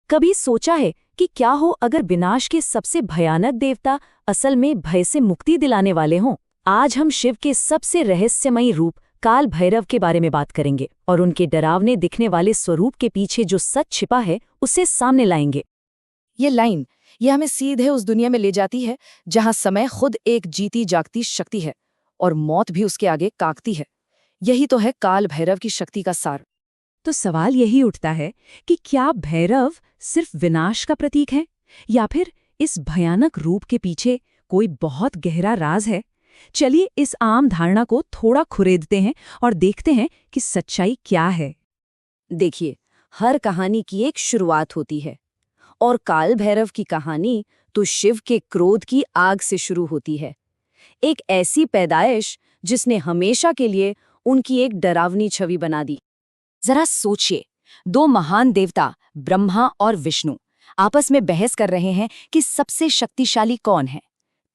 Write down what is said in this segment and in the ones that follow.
कभी सोचा है कि क्या हो अगर विनाश के सबसे भयानक देवता असल में भय से मुक्ति दिलाने वाले हों? आज हम शिव के सबसे रहस्यमयी रूप काल भैरव के बारे में बात करेंगे और उनके डरावने दिखने वाले स्वरूप के पीछे जो सच छिपा है उसे सामने लाएंगे। ये हमें सीधे उस दुनिया में ले जाती है जहां समय खुद एक जीती जागती शक्ति है और मौत भी उसके आगे कांपती है। यही तो है काल भैरव की शक्ति का सार। तो सवाल यही उठता है कि क्या भैरव सिर्फ विनाश का प्रतीक है या फिर इस भयानक रूप के पीछे कोई बहुत गहरा राज है? चलिए इस आम धारणा को थोड़ा खुरेदते हैं और देखते हैं कि सच्चाई क्या है। देखिए, हर कहानी की एक शुरुआत होती है और काल भैरव की कहानी तो शिव के क्रोध की आग से शुरू होती है। एक ऐसी पैदाइश जिसने हमेशा के लिए उनकी एक डरावनी छवि बना दी। जरा सोचिए, दो महान देवता ब्रह्मा और विष्णु आपस में बहस कर रहे हैं कि सबसे शक्तिशाली कौन है।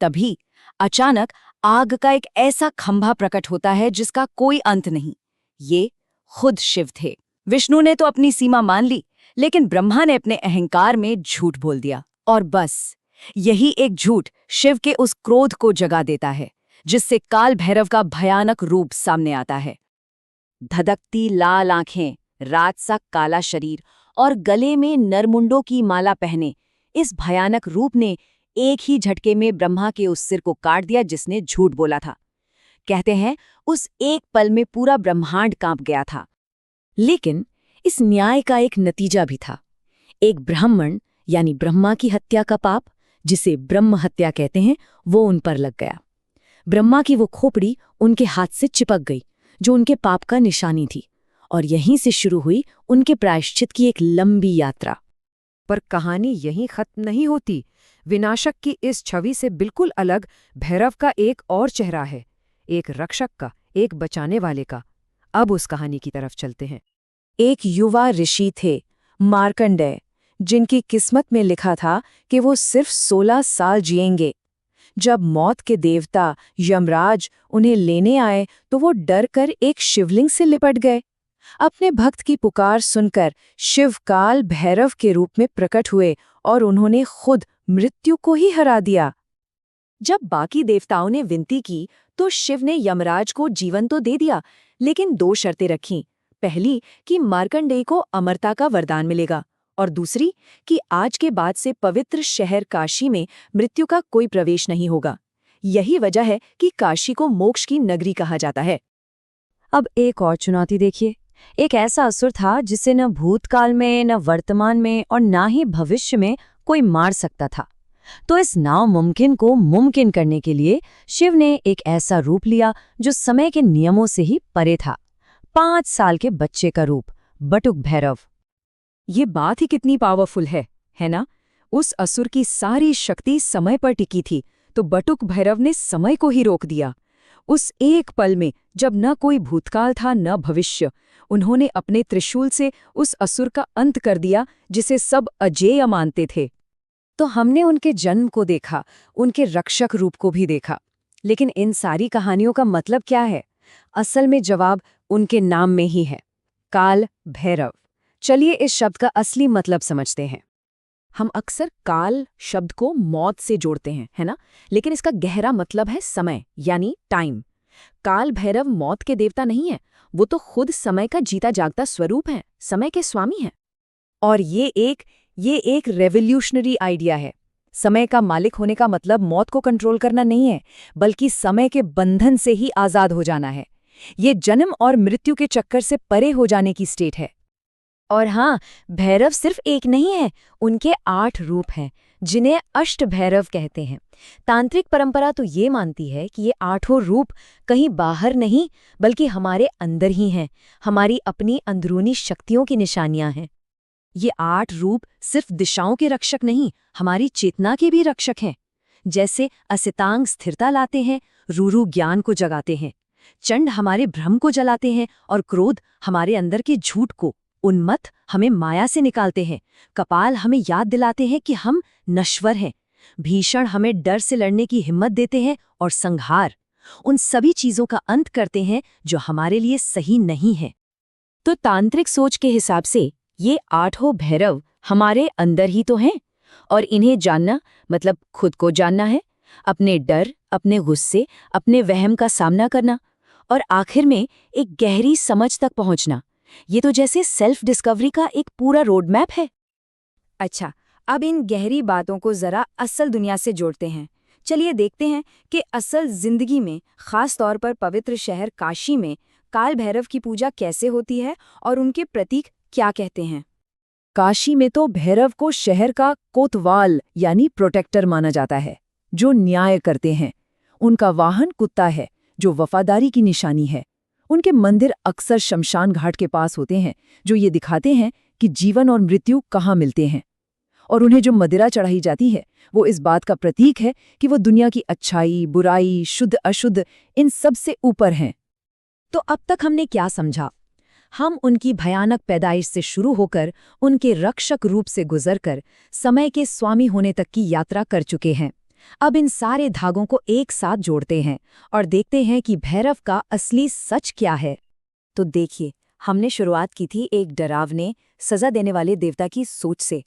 तभी अचानक आग का एक ऐसा खंभा प्रकट होता है जिसका कोई अंत नहीं। ये खुद शिव थे। विष्णु ने तो अपनी सीमा मान ली, लेकिन ब्रह्मा ने अपने अहंकार में झूठ बोल दिया। और बस यही एक झूठ शिव के उस क्रोध को जगा देता है जिससे काल भैरव का भयानक रूप सामने आता है। धधकती लाल आंखें, रात सा काला शरीर और गले में नरमुंडों की माला पहने इस भयानक रूप ने एक ही झटके में ब्रह्मा के उस सिर को काट दिया जिसने झूठ बोला था। कहते हैं उस एक पल में पूरा ब्रह्मांड कांप गया था। लेकिन इस न्याय का एक नतीजा भी था। एक ब्राह्मण यानी ब्रह्मा की हत्या का पाप, जिसे ब्रह्म हत्या कहते हैं, वो उन पर लग गया। ब्रह्मा की वो खोपड़ी उनके हाथ से चिपक गई जो उनके पाप का निशानी थी, और यहीं से शुरू हुई उनके प्रायश्चित की एक लंबी यात्रा। पर कहानी यहीं खत्म नहीं होती। विनाशक की इस छवि से बिल्कुल अलग भैरव का एक और चेहरा है, एक रक्षक का, एक बचाने वाले का। अब उस कहानी की तरफ चलते हैं। एक युवा ऋषि थे, मार्कंडेय, जिनकी किस्मत में लिखा था कि वो सिर्फ 16 साल जिएंगे। जब मौत के देवता यमराज उन्हें लेने आए तो वो डर कर एक शिवलिंग से लिपट गए। अपने भक्त की पुकार सुनकर शिव काल भैरव के रूप में प्रकट हुए और उन्होंने खुद मृत्यु को ही हरा दिया। जब बाकी देवताओं ने विनती की तो शिव ने यमराज को जीवन तो दे दिया, लेकिन 2 शर्तें रखीं। पहली कि मार्कंडेय को अमरता का वरदान मिलेगा, और दूसरी कि आज के बाद से पवित्र शहर काशी में मृत्यु का कोई प्रवेश नहीं होगा। यही वजह है कि काशी को मोक्ष की नगरी कहा जाता है। अब एक और चुनौती देखिए। एक ऐसा असुर था जिसे न भूतकाल में, न वर्तमान में और न ही भविष्य में कोई मार सकता था। तो इस नामुमकिन को मुमकिन करने के लिए शिव ने एक ऐसा रूप लिया जो समय के नियमों से ही परे था। 5 साल के बच्चे का रूप, बटुक भैरव। ये बात ही कितनी पावरफुल है ना? उस असुर की सारी शक्ति समय पर टिकी थी, तो बटुक भैरव ने समय को ही रोक दिया। उस एक पल में, जब न कोई भूतकाल था न भविष्य, उन्होंने अपने त्रिशूल से उस असुर का अंत कर दिया जिसे सब अजेय मानते थे। तो हमने उनके जन्म को देखा, उनके रक्षक रूप को भी देखा, लेकिन इन सारी कहानियों का मतलब क्या है? असल में जवाब उनके नाम में ही है, काल भैरव। चलिए इस शब्द का असली मतलब समझते हैं। हम अक्सर काल शब्द को मौत से जोड़ते हैं, है ना? लेकिन इसका गहरा मतलब है समय, यानी टाइम। काल भैरव मौत के देवता नहीं है, वो तो खुद समय का जीता जागता स्वरूप है, समय के स्वामी हैं। और ये एक रेवोल्यूशनरी आइडिया है। समय का मालिक होने का मतलब मौत को कंट्रोल करना नहीं है, बल्कि समय के बंधन से ही आजाद हो जाना है। ये जन्म और मृत्यु के चक्कर से परे हो जाने की स्टेट है। और हाँ, भैरव सिर्फ एक नहीं है, उनके 8 रूप हैं, जिन्हें अष्ट भैरव कहते हैं। तांत्रिक परंपरा तो ये मानती है कि ये 8 रूप कहीं बाहर नहीं, बल्कि हमारे अंदर ही हैं, हमारी अपनी अंदरूनी शक्तियों की निशानियां हैं। ये 8 रूप सिर्फ दिशाओं के रक्षक नहीं, हमारी चेतना के भी रक्षक हैं। जैसे असितांग स्थिरता लाते हैं, रूरू ज्ञान को जगाते हैं, चंड हमारे भ्रम को जलाते हैं, और क्रोध हमारे अंदर के झूठ को, उन्मत्त हमें माया से निकालते हैं, कपाल हमें याद दिलाते हैं कि हम नश्वर हैं, भीषण हमें डर से लड़ने की हिम्मत देते हैं, और संहार उन सभी चीजों का अंत करते हैं जो हमारे लिए सही नहीं है। तो तांत्रिक सोच के हिसाब से ये 8 भैरव हमारे अंदर ही तो हैं। और इन्हें जानना मतलब खुद को जानना है, अपने डर, अपने गुस्से, अपने वहम का सामना करना और आखिर में एक गहरी समझ तक पहुंचना। ये तो जैसे सेल्फ डिस्कवरी का एक पूरा रोड मैप है। अच्छा, अब इन गहरी बातों को जरा असल दुनिया से जोड़ते हैं। चलिए देखते हैं कि असल जिंदगी में, खास तौर पर पवित्र शहर काशी में, काल भैरव की पूजा कैसे होती है और उनके प्रतीक क्या कहते हैं। काशी में तो भैरव को शहर का कोतवाल यानी प्रोटेक्टर माना जाता है, जो न्याय करते हैं। उनका वाहन कुत्ता है, जो वफादारी की निशानी है। उनके मंदिर अक्सर शमशान घाट के पास होते हैं, जो ये दिखाते हैं कि जीवन और मृत्यु कहाँ मिलते हैं। और उन्हें जो मदिरा चढ़ाई जाती है, वो इस बात का प्रतीक है कि वो दुनिया की अच्छाई, बुराई, शुद्ध अशुद्ध, इन सब से ऊपर हैं। तो अब तक हमने क्या समझा? हम उनकी भयानक पैदाइश से शुरू होकर उनके रक्षक रूप से गुजरकर समय के स्वामी होने तक की यात्रा कर चुके हैं। अब इन सारे धागों को एक साथ जोड़ते हैं और देखते हैं कि भैरव का असली सच क्या है। तो देखिए, हमने शुरुआत की थी एक डरावने, सजा देने वाले देवता की सोच से,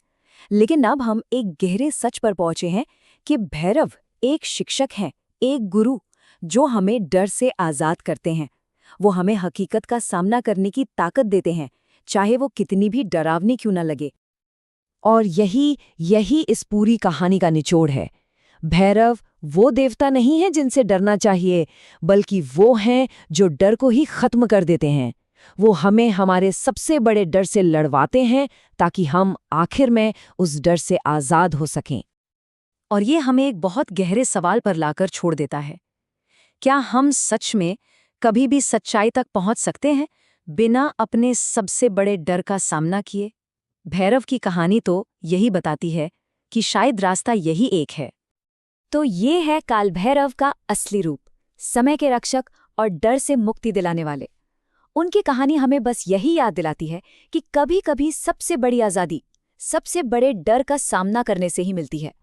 लेकिन अब हम एक गहरे सच पर पहुंचे हैं कि भैरव एक शिक्षक हैं, एक गुरु, जो हमें डर से आज़ाद करते हैं। वो हमें हकीकत का सामना करने की ताकत देते हैं, चाहे वो कितनी भी डरावनी क्यों न लगे। और यही इस पूरी कहानी का निचोड़ है। भैरव वो देवता नहीं है जिनसे डरना चाहिए, बल्कि वो हैं जो डर को ही खत्म कर देते हैं। वो हमें हमारे सबसे बड़े डर से लड़वाते हैं, ताकि हम आखिर में उस डर से आज़ाद हो सकें। और ये हमें एक बहुत गहरे सवाल पर लाकर छोड़ देता है। क्या हम सच में कभी भी सच्चाई तक पहुंच सकते हैं बिना अपने सबसे बड़े डर का सामना किए? भैरव की कहानी तो यही बताती है कि शायद रास्ता यही एक है। तो ये है काल भैरव का असली रूप, समय के रक्षक और डर से मुक्ति दिलाने वाले। उनकी कहानी हमें बस यही याद दिलाती है कि कभी-कभी सबसे बड़ी आज़ादी सबसे बड़े डर का सामना करने से ही मिलती है।